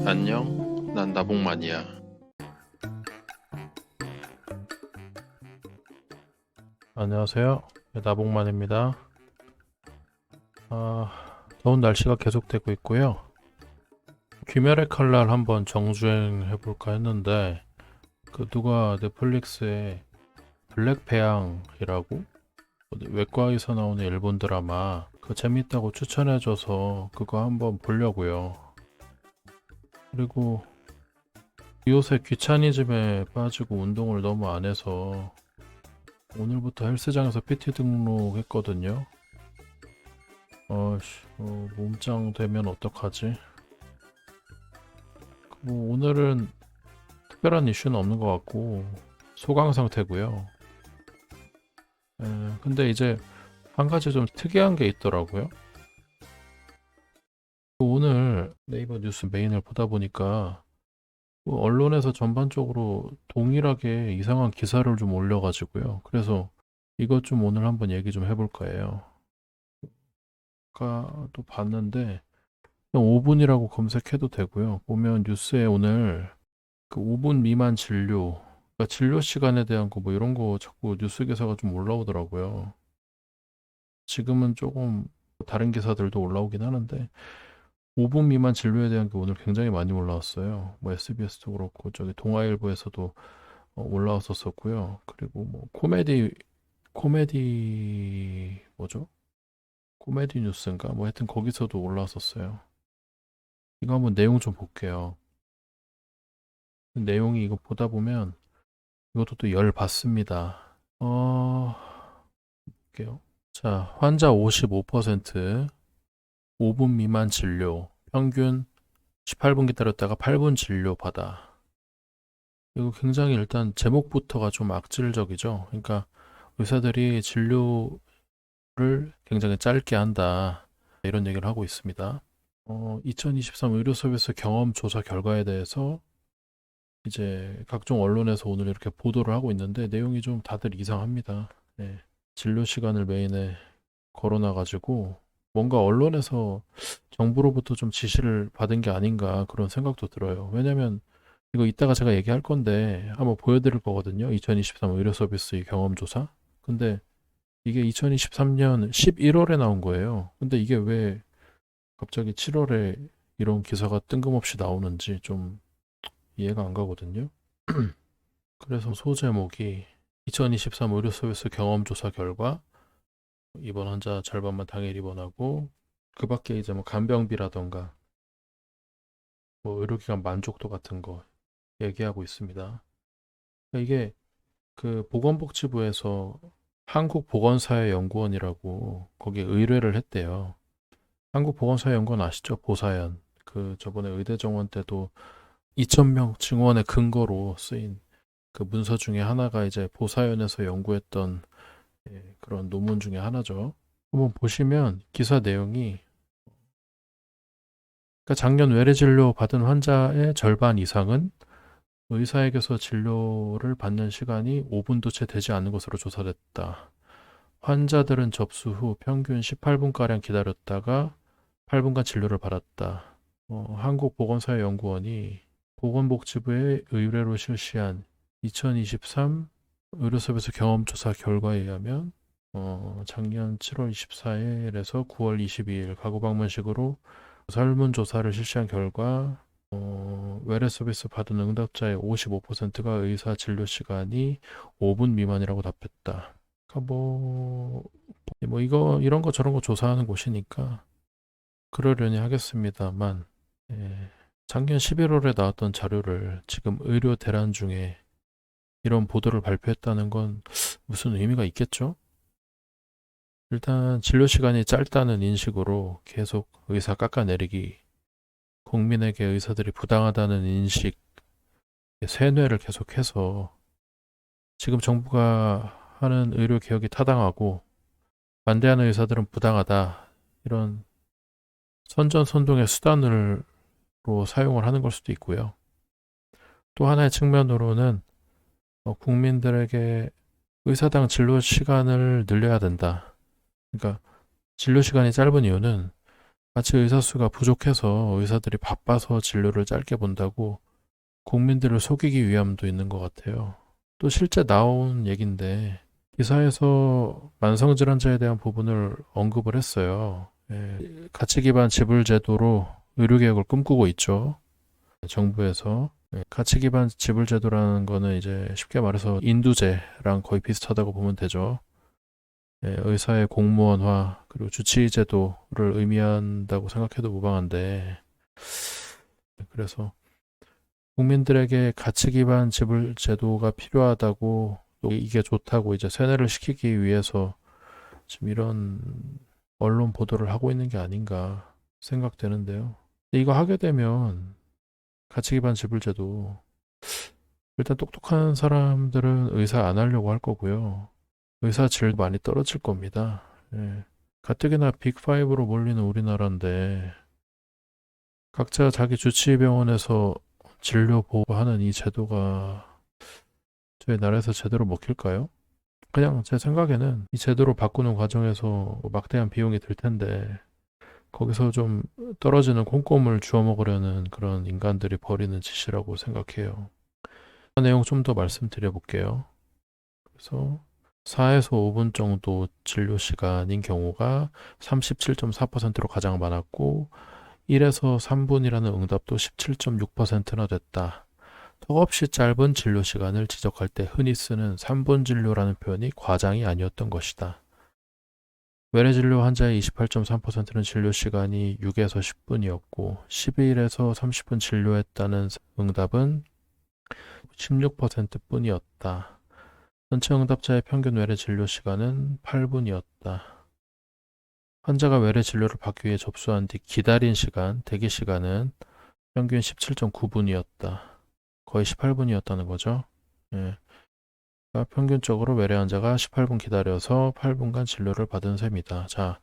안녕, 난 나봉만이야. 안녕하세요. 나봉만입니다. 더운 날씨가 계속되고 있고요. 귀멸의 칼날 한번 정주행 해볼까 했는데 누가 넷플릭스에 블랙배양이라고 외과에서 나오는 일본 드라마 재밌다고 추천해줘서 그거 한번 보려고요. 그리고 요새 귀차니즘에 빠지고 운동을 너무 안 해서 오늘부터 헬스장에서 PT 등록했거든요. 몸짱 되면 어떡하지? 오늘은 특별한 이슈는 없는 것 같고 소강 상태고요. 근데 이제 한 가지 좀 특이한 게 있더라고요. 오늘 네이버 뉴스 메인을 보다 보니까 언론에서 전반적으로 동일하게 이상한 기사를 좀 올려가지고요. 그래서 이것 좀 오늘 한번 얘기 좀 해볼 거예요. 아까 또 봤는데 5분이라고 검색해도 되고요. 보면 뉴스에 오늘 5분 미만 진료, 그러니까 진료 시간에 대한 거 뭐 이런 거 자꾸 뉴스 기사가 좀 올라오더라고요. 지금은 조금 다른 기사들도 올라오긴 하는데 5분 미만 진료에 대한 게 오늘 굉장히 많이 올라왔어요. 뭐 SBS도 그렇고 저기 동아일보에서도 올라왔었었고요. 그리고 뭐 코미디 뭐죠? 코미디 뉴스인가? 뭐 하여튼 거기서도 올라왔었어요. 이거 한번 내용 좀 볼게요. 내용이 이거 보다 보면 이것도 또 열 받습니다. 볼게요. 자, 환자 55%, 5분 미만 진료, 평균 18분 기다렸다가 8분 진료 받아. 이거 굉장히 일단 제목부터가 좀 악질적이죠. 그러니까 의사들이 진료를 굉장히 짧게 한다. 이런 얘기를 하고 있습니다. 2023 의료 서비스 경험 조사 결과에 대해서 이제 각종 언론에서 오늘 이렇게 보도를 하고 있는데 내용이 좀 다들 이상합니다. 네. 진료 시간을 메인에 걸어놔가지고 뭔가 언론에서 정부로부터 좀 지시를 받은 게 아닌가 그런 생각도 들어요. 왜냐면 이거 이따가 제가 얘기할 건데 한번 보여드릴 거거든요. 2023 의료 서비스 경험조사. 근데 이게 2023년 11월에 나온 거예요. 근데 이게 왜 갑자기 7월에 이런 기사가 뜬금없이 나오는지 좀 이해가 안 가거든요. 그래서 소제목이 2023 의료 서비스 경험조사 결과 입원 환자 절반만 당일 입원하고 그 밖에 이제 뭐 간병비라던가 뭐 의료기관 만족도 같은 거 얘기하고 있습니다. 그러니까 이게 보건복지부에서 한국보건사회연구원이라고 거기에 의뢰를 했대요. 한국보건사회연구원 아시죠? 보사연. 저번에 의대 정원 때도 2,000명 증원의 근거로 쓰인 문서 중에 하나가 이제 보사연에서 연구했던 그런 논문 중에 하나죠. 한번 보시면 기사 내용이 그러니까 작년 외래 진료 받은 환자의 절반 이상은 의사에게서 진료를 받는 시간이 5분도 채 되지 않는 것으로 조사됐다. 환자들은 접수 후 평균 18분가량 기다렸다가 8분간 진료를 받았다. 한국보건사회연구원이 보건복지부의 의뢰로 실시한 2023 의료서비스 경험조사 결과에 의하면 작년 7월 24일에서 9월 22일 가구 방문식으로 설문조사를 실시한 결과 외래 서비스 받은 응답자의 55%가 의사 진료 시간이 5분 미만이라고 답했다. 그러니까 이거 이런 거 저런 거 조사하는 곳이니까 그러려니 하겠습니다만 작년 11월에 나왔던 자료를 지금 의료 대란 중에 이런 보도를 발표했다는 건 무슨 의미가 있겠죠? 일단 진료 시간이 짧다는 인식으로 계속 의사 깎아내리기, 국민에게 의사들이 부당하다는 인식, 세뇌를 계속해서 지금 정부가 하는 의료 개혁이 타당하고 반대하는 의사들은 부당하다. 이런 선전선동의 수단으로 사용을 하는 걸 수도 있고요. 또 하나의 측면으로는 국민들에게 의사당 진료 시간을 늘려야 된다. 그러니까 진료 시간이 짧은 이유는 마치 의사 수가 부족해서 의사들이 바빠서 진료를 짧게 본다고 국민들을 속이기 위함도 있는 것 같아요. 또 실제 나온 얘기인데 기사에서 만성질환자에 대한 부분을 언급을 했어요. 예, 가치 기반 지불 제도로 의료개혁을 꿈꾸고 있죠. 정부에서. 예, 가치 기반 지불 제도라는 거는 이제 쉽게 말해서 인두제랑 거의 비슷하다고 보면 되죠. 예, 의사의 공무원화 그리고 주치의 제도를 의미한다고 생각해도 무방한데 그래서 국민들에게 가치 기반 지불 제도가 필요하다고 또 이게 좋다고 이제 세뇌를 시키기 위해서 지금 이런 언론 보도를 하고 있는 게 아닌가 생각되는데요. 근데 이거 하게 되면 가치 기반 지불 제도 일단 똑똑한 사람들은 의사 안 하려고 할 거고요. 의사 질 많이 떨어질 겁니다. 예. 가뜩이나 빅5로 몰리는 우리나라인데 각자 자기 주치의병원에서 진료 보호하는 이 제도가 저희 나라에서 제대로 먹힐까요? 그냥 제 생각에는 이 제도로 바꾸는 과정에서 막대한 비용이 들 텐데 거기서 좀 떨어지는 콩고물 주워 먹으려는 그런 인간들이 벌이는 짓이라고 생각해요. 내용 좀 더 말씀드려 볼게요. 그래서 4에서 5분 정도 진료 시간인 경우가 37.4%로 가장 많았고 1에서 3분이라는 응답도 17.6%나 됐다. 턱없이 짧은 진료 시간을 지적할 때 흔히 쓰는 3분 진료라는 표현이 과장이 아니었던 것이다. 외래 진료 환자의 28.3%는 진료 시간이 6에서 10분이었고 11에서 30분 진료했다는 응답은 16%뿐이었다. 전체 응답자의 평균 외래 진료 시간은 8분이었다. 환자가 외래 진료를 받기 위해 접수한 뒤 기다린 시간, 대기 시간은 평균 17.9분이었다. 거의 18분이었다는 거죠. 예. 그러니까 평균적으로 외래 환자가 18분 기다려서 8분간 진료를 받은 셈이다. 자,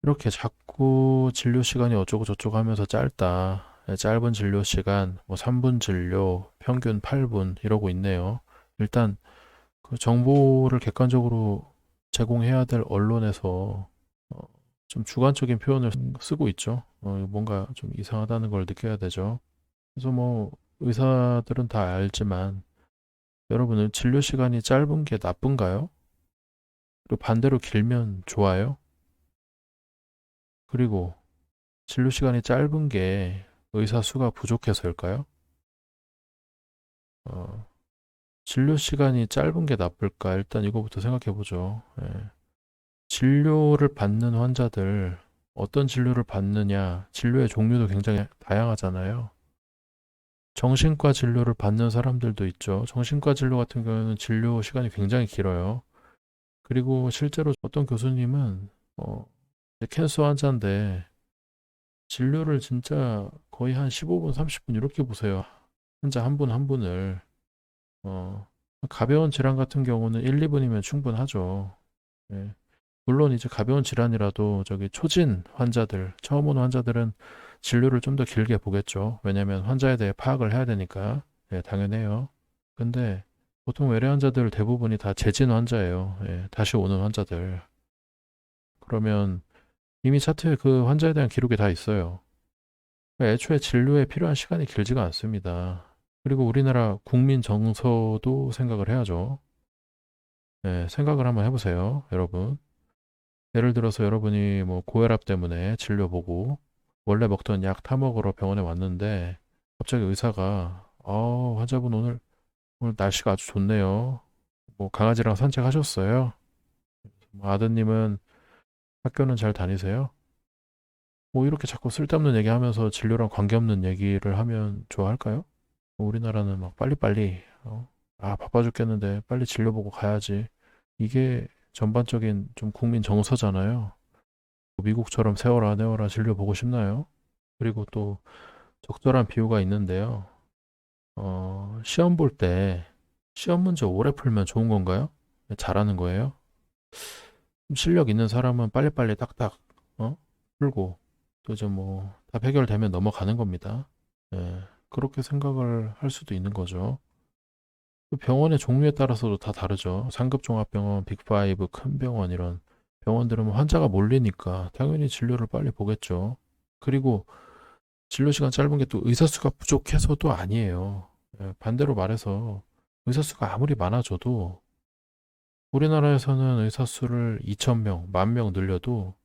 이렇게 자꾸 진료 시간이 어쩌고 저쩌고 하면서 짧다. 예, 짧은 진료 시간, 뭐 3분 진료, 평균 8분 이러고 있네요. 일단 그 정보를 객관적으로 제공해야 될 언론에서 좀 주관적인 표현을 쓰고 있죠. 뭔가 좀 이상하다는 걸 느껴야 되죠. 그래서 뭐 의사들은 다 알지만 여러분은 진료 시간이 짧은 게 나쁜가요? 그리고 반대로 길면 좋아요? 그리고 진료 시간이 짧은 게 의사 수가 부족해서일까요? 어, 진료 시간이 짧은 게 나쁠까? 일단 이거부터 생각해 보죠. 예. 진료를 받는 환자들, 어떤 진료를 받느냐, 진료의 종류도 굉장히 다양하잖아요. 정신과 진료를 받는 사람들도 있죠. 정신과 진료 같은 경우는 진료 시간이 굉장히 길어요. 그리고 실제로 어떤 교수님은 캔서 환자인데 진료를 진짜 거의 한 15분, 30분 이렇게 보세요. 환자 한 분 한 분을. 어, 가벼운 질환 같은 경우는 1, 2분이면 충분하죠. 예. 물론 이제 가벼운 질환이라도 저기 초진 환자들, 처음 오는 환자들은 진료를 좀 더 길게 보겠죠. 왜냐하면 환자에 대해 파악을 해야 되니까. 예, 당연해요. 근데 보통 외래 환자들 대부분이 다 재진 환자예요. 예, 다시 오는 환자들. 그러면 이미 차트에 그 환자에 대한 기록이 다 있어요. 그러니까 애초에 진료에 필요한 시간이 길지가 않습니다. 그리고 우리나라 국민 정서도 생각을 해야죠. 예, 생각을 한번 해보세요, 여러분. 예를 들어서 여러분이 뭐 고혈압 때문에 진료 보고 원래 먹던 약 타먹으러 병원에 왔는데 갑자기 의사가 환자분 오늘 날씨가 아주 좋네요. 뭐 강아지랑 산책하셨어요? 뭐 아드님은 학교는 잘 다니세요? 뭐 이렇게 자꾸 쓸데없는 얘기하면서 진료랑 관계없는 얘기를 하면 좋아할까요? 우리나라는 막 빨리빨리 바빠 죽겠는데 빨리 진료 보고 가야지. 이게 전반적인 좀 국민 정서잖아요. 미국처럼 세워라 내워라 진료 보고 싶나요? 그리고 또 적절한 비유가 있는데요. 시험 볼 때 시험 문제 오래 풀면 좋은 건가요? 잘하는 거예요? 실력 있는 사람은 빨리빨리 딱딱 풀고 또 이제 뭐 답 해결되면 넘어가는 겁니다. 예, 그렇게 생각을 할 수도 있는 거죠. 또 병원의 종류에 따라서도 다 다르죠. 상급 종합병원, 빅5, 큰 병원 이런 병원들은 뭐 환자가 몰리니까 당연히 진료를 빨리 보겠죠. 그리고 진료 시간 짧은 게 또 의사 수가 부족해서도 아니에요. 예, 반대로 말해서 의사 수가 아무리 많아져도 우리나라에서는 의사 수를 2,000명, 10,000명 늘려도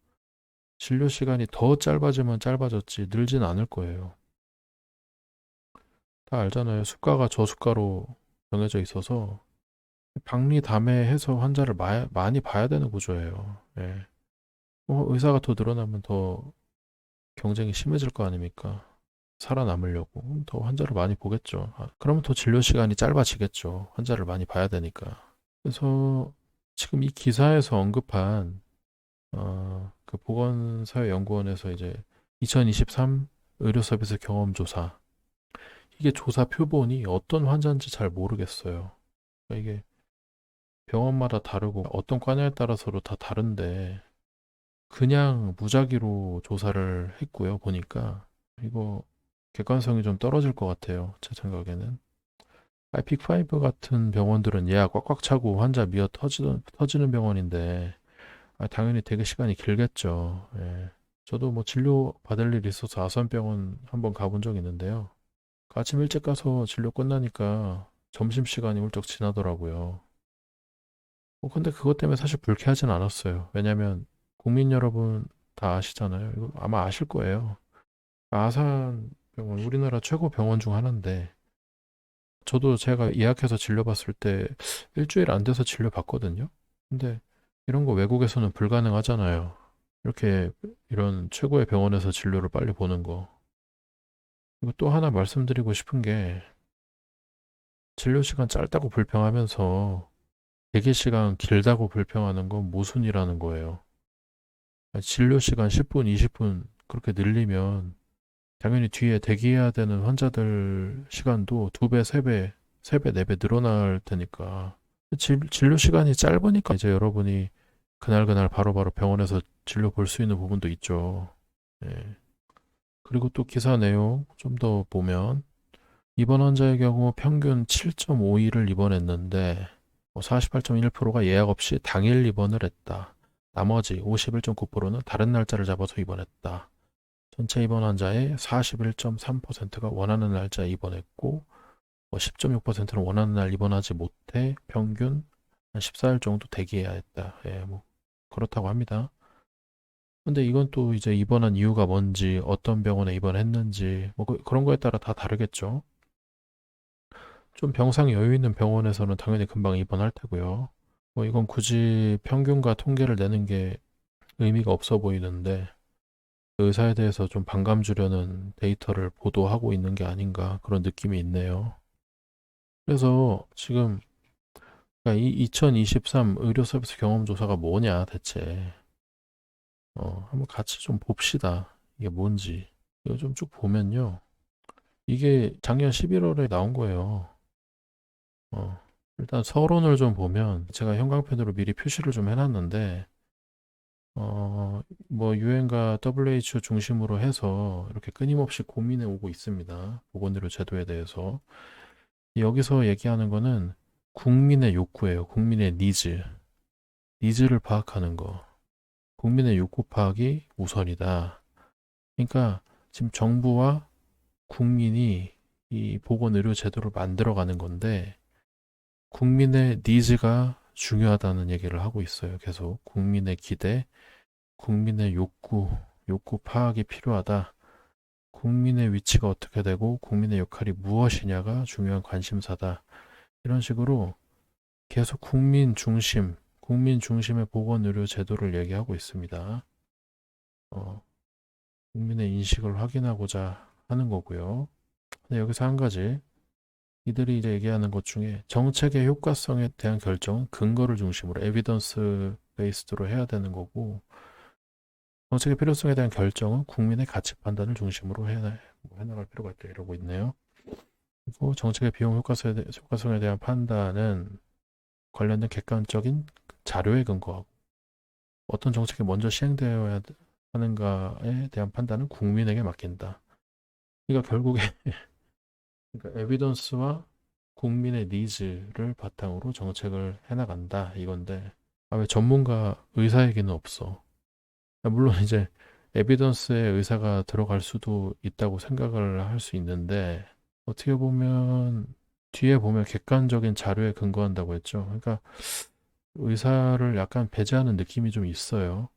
진료 시간이 더 짧아지면 짧아졌지 늘진 않을 거예요. 다 알잖아요. 수가가 저수가로 정해져 있어서 박리담회해서 환자를 많이 봐야 되는 구조예요. 예. 의사가 더 늘어나면 더 경쟁이 심해질 거 아닙니까? 살아남으려고 더 환자를 많이 보겠죠. 그러면 더 진료 시간이 짧아지겠죠. 환자를 많이 봐야 되니까. 그래서 지금 이 기사에서 언급한 그 보건사회연구원에서 이제 2023 의료 서비스 경험 조사, 이게 조사 표본이 어떤 환자인지 잘 모르겠어요. 그러니까 이게 병원마다 다르고 어떤 과냐에 따라서도 다 다른데 그냥 무작위로 조사를 했고요. 보니까 이거 객관성이 좀 떨어질 것 같아요. 제 생각에는. 픽5 같은 병원들은 예약 꽉꽉 차고 환자 미어 터지는 병원인데 당연히 대기 시간이 길겠죠. 예. 저도 뭐 진료 받을 일이 있어서 아산병원 한번 가본 적 있는데요. 아침 일찍 가서 진료 끝나니까 점심시간이 훌쩍 지나더라고요. 근데 그것 때문에 사실 불쾌하진 않았어요. 왜냐면 국민 여러분 다 아시잖아요. 이거 아마 아실 거예요. 아산병원 우리나라 최고 병원 중 하나인데 저도 제가 예약해서 진료 봤을 때 일주일 안 돼서 진료 받거든요. 근데 이런 거 외국에서는 불가능하잖아요. 이렇게 이런 최고의 병원에서 진료를 빨리 보는 거. 그리고 또 하나 말씀드리고 싶은 게 진료 시간 짧다고 불평하면서 대기 시간 길다고 불평하는 건 모순이라는 거예요. 진료 시간 10분, 20분 그렇게 늘리면 당연히 뒤에 대기해야 되는 환자들 시간도 2배, 3배, 3배, 4배 늘어날 테니까. 진료 시간이 짧으니까 이제 여러분이 그날 바로바로 병원에서 진료 볼 수 있는 부분도 있죠. 예. 그리고 또 기사 내용 좀 더 보면 입원 환자의 경우 평균 7.5일을 입원했는데 48.1%가 예약 없이 당일 입원을 했다. 나머지 51.9%는 다른 날짜를 잡아서 입원했다. 전체 입원 환자의 41.3%가 원하는 날짜에 입원했고 10.6%는 원하는 날 입원하지 못해 평균 한 14일 정도 대기해야 했다. 예, 뭐 그렇다고 합니다. 근데 이건 또 이제 입원한 이유가 뭔지, 어떤 병원에 입원했는지, 뭐 그런 거에 따라 다 다르겠죠. 좀 병상 여유 있는 병원에서는 당연히 금방 입원할 테고요. 뭐 이건 굳이 평균과 통계를 내는 게 의미가 없어 보이는데, 그 의사에 대해서 좀 반감 주려는 데이터를 보도하고 있는 게 아닌가 그런 느낌이 있네요. 그래서 지금 그러니까 이 2023 의료 서비스 경험 조사가 뭐냐 대체 한번 같이 좀 봅시다. 이게 뭔지. 이거 좀 쭉 보면요. 이게 작년 11월에 나온 거예요. 어, 일단 서론을 좀 보면 제가 형광펜으로 미리 표시를 좀 해놨는데 뭐 유엔과 WHO 중심으로 해서 이렇게 끊임없이 고민해 오고 있습니다. 보건의료 제도에 대해서. 여기서 얘기하는 거는 국민의 욕구예요. 국민의 니즈. 니즈를 파악하는 거. 국민의 욕구 파악이 우선이다. 그러니까 지금 정부와 국민이 이 보건의료 제도를 만들어가는 건데 국민의 니즈가 중요하다는 얘기를 하고 있어요. 계속 국민의 기대, 국민의 욕구 파악이 필요하다. 국민의 위치가 어떻게 되고 국민의 역할이 무엇이냐가 중요한 관심사다. 이런 식으로 계속 국민 중심의 보건의료 제도를 얘기하고 있습니다. 국민의 인식을 확인하고자 하는 거고요. 근데 여기서 한 가지, 이들이 이제 얘기하는 것 중에 정책의 효과성에 대한 결정은 근거를 중심으로 에비던스 베이스드로 해야 되는 거고 정책의 필요성에 대한 결정은 국민의 가치 판단을 중심으로 해나갈 필요가 있다 이러고 있네요. 그리고 정책의 비용 효과성에 대한 판단은 관련된 객관적인 자료에 근거하고 어떤 정책이 먼저 시행되어야 하는가에 대한 판단은 국민에게 맡긴다. 그러니까 결국에 그러니까 에비던스와 국민의 니즈를 바탕으로 정책을 해나간다 이건데 아, 왜 전문가 의사 얘기는 없어? 아, 물론 이제 에비던스에 의사가 들어갈 수도 있다고 생각을 할 수 있는데 어떻게 보면 뒤에 보면 객관적인 자료에 근거한다고 했죠. 그러니까 의사를 약간 배제하는 느낌이 좀 있어요.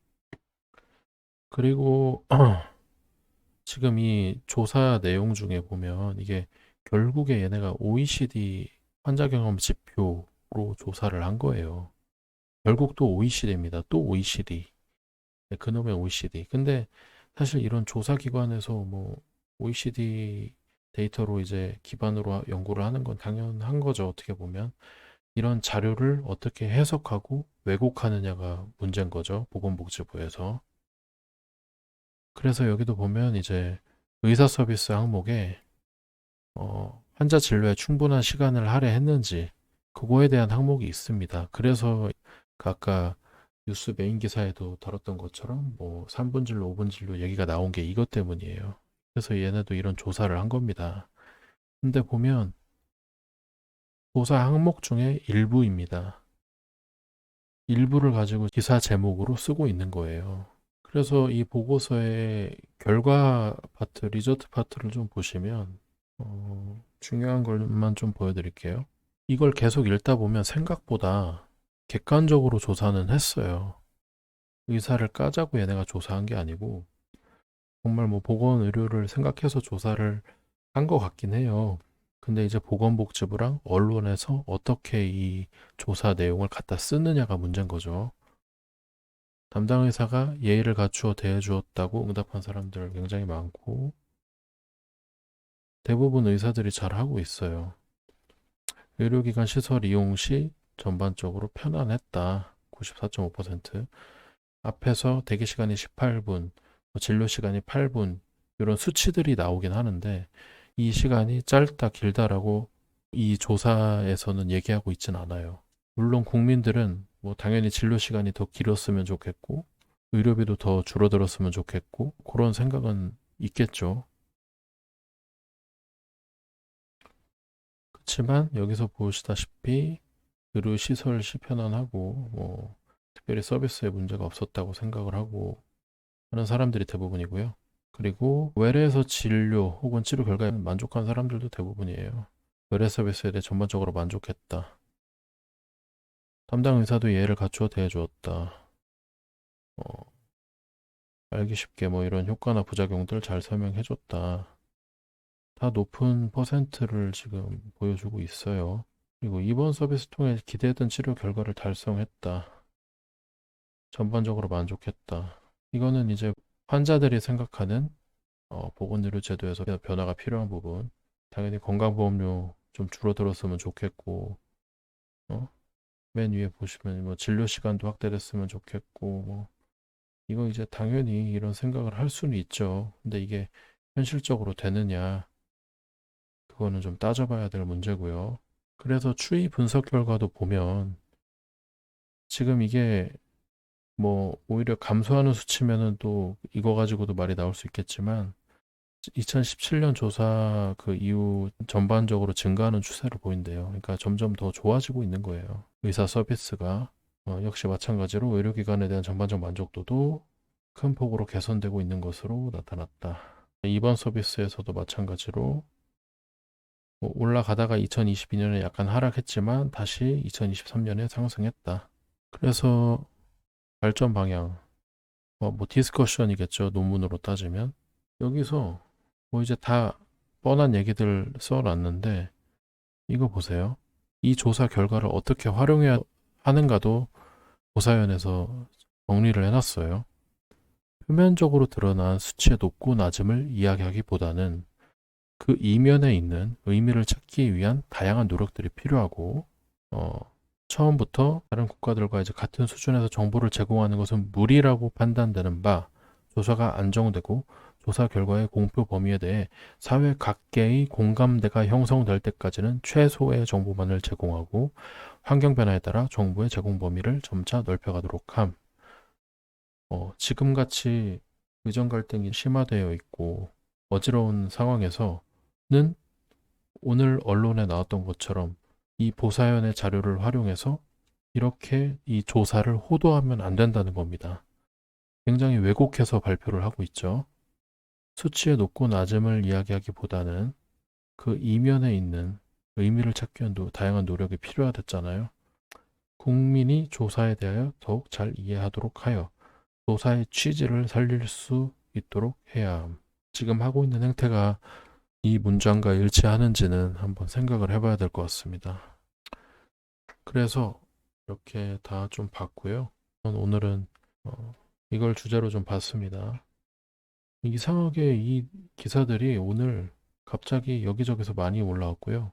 그리고 지금 이 조사 내용 중에 보면 이게 결국에 얘네가 OECD 환자 경험 지표로 조사를 한 거예요. 결국 또 OECD입니다. 또 OECD. 네, 그놈의 OECD. 근데 사실 이런 조사기관에서 뭐 OECD 데이터로 이제 기반으로 연구를 하는 건 당연한 거죠. 어떻게 보면. 이런 자료를 어떻게 해석하고 왜곡하느냐가 문제인 거죠. 보건복지부에서. 그래서 여기도 보면 이제 의사 서비스 항목에 환자 진료에 충분한 시간을 할애했는지 그거에 대한 항목이 있습니다. 그래서 그 아까 뉴스 메인 기사에도 다뤘던 것처럼 뭐 3분 진료, 5분 진료 얘기가 나온 게 이것 때문이에요. 그래서 얘네도 이런 조사를 한 겁니다. 근데 보면 조사 항목 중에 일부입니다. 일부를 가지고 기사 제목으로 쓰고 있는 거예요. 그래서 이 보고서의 결과 파트, 리저트 파트를 좀 보시면 중요한 것만 좀 보여드릴게요. 이걸 계속 읽다 보면 생각보다 객관적으로 조사는 했어요. 의사를 까자고 얘네가 조사한 게 아니고 정말 뭐 보건 의료를 생각해서 조사를 한 것 같긴 해요. 근데 이제 보건복지부랑 언론에서 어떻게 이 조사 내용을 갖다 쓰느냐가 문제인 거죠. 담당 의사가 예의를 갖추어 대해주었다고 응답한 사람들 굉장히 많고 대부분 의사들이 잘 하고 있어요. 의료기관 시설 이용 시 전반적으로 편안했다. 94.5%. 앞에서 대기 시간이 18분, 진료 시간이 8분, 이런 수치들이 나오긴 하는데, 이 시간이 짧다, 길다라고 이 조사에서는 얘기하고 있진 않아요. 물론 국민들은 뭐 당연히 진료 시간이 더 길었으면 좋겠고, 의료비도 더 줄어들었으면 좋겠고, 그런 생각은 있겠죠. 그렇지만 여기서 보시다시피 의료 시설 시편안하고 뭐 특별히 서비스에 문제가 없었다고 생각을 하고 하는 사람들이 대부분이고요. 그리고 외래에서 진료 혹은 치료 결과에 만족한 사람들도 대부분이에요. 외래 서비스에 대해 전반적으로 만족했다. 담당 의사도 예의를 갖추어 대해주었다. 어, 알기 쉽게 뭐 이런 효과나 부작용들 잘 설명해줬다. 다 높은 퍼센트를 지금 보여주고 있어요. 그리고 이번 서비스 통해 기대했던 치료 결과를 달성했다. 전반적으로 만족했다. 이거는 이제 환자들이 생각하는 보건의료 제도에서 변화가 필요한 부분. 당연히 건강보험료 좀 줄어들었으면 좋겠고, 어? 맨 위에 보시면 뭐 진료 시간도 확대됐으면 좋겠고, 뭐 이거 이제 당연히 이런 생각을 할 수는 있죠. 근데 이게 현실적으로 되느냐, 그거는 좀 따져봐야 될 문제고요. 그래서 추이 분석 결과도 보면 지금 이게 뭐 오히려 감소하는 수치면은 또 이거 가지고도 말이 나올 수 있겠지만 2017년 조사 그 이후 전반적으로 증가하는 추세를 보인대요. 그러니까 점점 더 좋아지고 있는 거예요. 의사 서비스가 역시 마찬가지로 의료기관에 대한 전반적 만족도도 큰 폭으로 개선되고 있는 것으로 나타났다. 이번 서비스에서도 마찬가지로 뭐 올라가다가 2022년에 약간 하락했지만 다시 2023년에 상승했다. 그래서 발전 방향, 뭐 디스커션이겠죠. 논문으로 따지면. 여기서 뭐 이제 다 뻔한 얘기들 써놨는데 이거 보세요. 이 조사 결과를 어떻게 활용해야 하는가도 조사연에서 정리를 해놨어요. 표면적으로 드러난 수치의 높고 낮음을 이야기하기보다는 그 이면에 있는 의미를 찾기 위한 다양한 노력들이 필요하고 어, 처음부터 다른 국가들과 이제 같은 수준에서 정보를 제공하는 것은 무리라고 판단되는 바 조사가 안정되고 조사 결과의 공표 범위에 대해 사회 각계의 공감대가 형성될 때까지는 최소의 정보만을 제공하고 환경 변화에 따라 정보의 제공 범위를 점차 넓혀가도록 함. 지금같이 의정 갈등이 심화되어 있고 어지러운 상황에서는 오늘 언론에 나왔던 것처럼 이 보사연의 자료를 활용해서 이렇게 이 조사를 호도하면 안 된다는 겁니다. 굉장히 왜곡해서 발표를 하고 있죠. 수치의 높고 낮음을 이야기하기보다는 그 이면에 있는 의미를 찾기 위한 다양한 노력이 필요하댔잖아요. 국민이 조사에 대하여 더욱 잘 이해하도록 하여 조사의 취지를 살릴 수 있도록 해야 함. 지금 하고 있는 행태가 이 문장과 일치하는지는 한번 생각을 해봐야 될 것 같습니다. 그래서 이렇게 다 좀 봤고요. 오늘은 이걸 주제로 좀 봤습니다. 이상하게 이 기사들이 오늘 갑자기 여기저기서 많이 올라왔고요.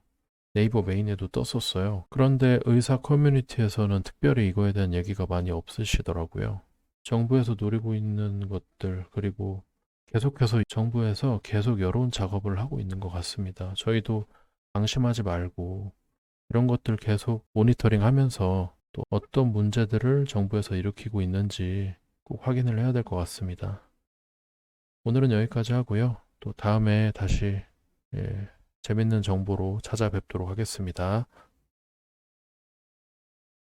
네이버 메인에도 떴었어요. 그런데 의사 커뮤니티에서는 특별히 이거에 대한 얘기가 많이 없으시더라고요. 정부에서 노리고 있는 것들, 그리고 계속해서 정부에서 계속 여론 작업을 하고 있는 것 같습니다. 저희도 방심하지 말고 이런 것들 계속 모니터링 하면서 또 어떤 문제들을 정부에서 일으키고 있는지 꼭 확인을 해야 될 것 같습니다. 오늘은 여기까지 하고요. 또 다음에 다시 재밌는 정보로 찾아뵙도록 하겠습니다.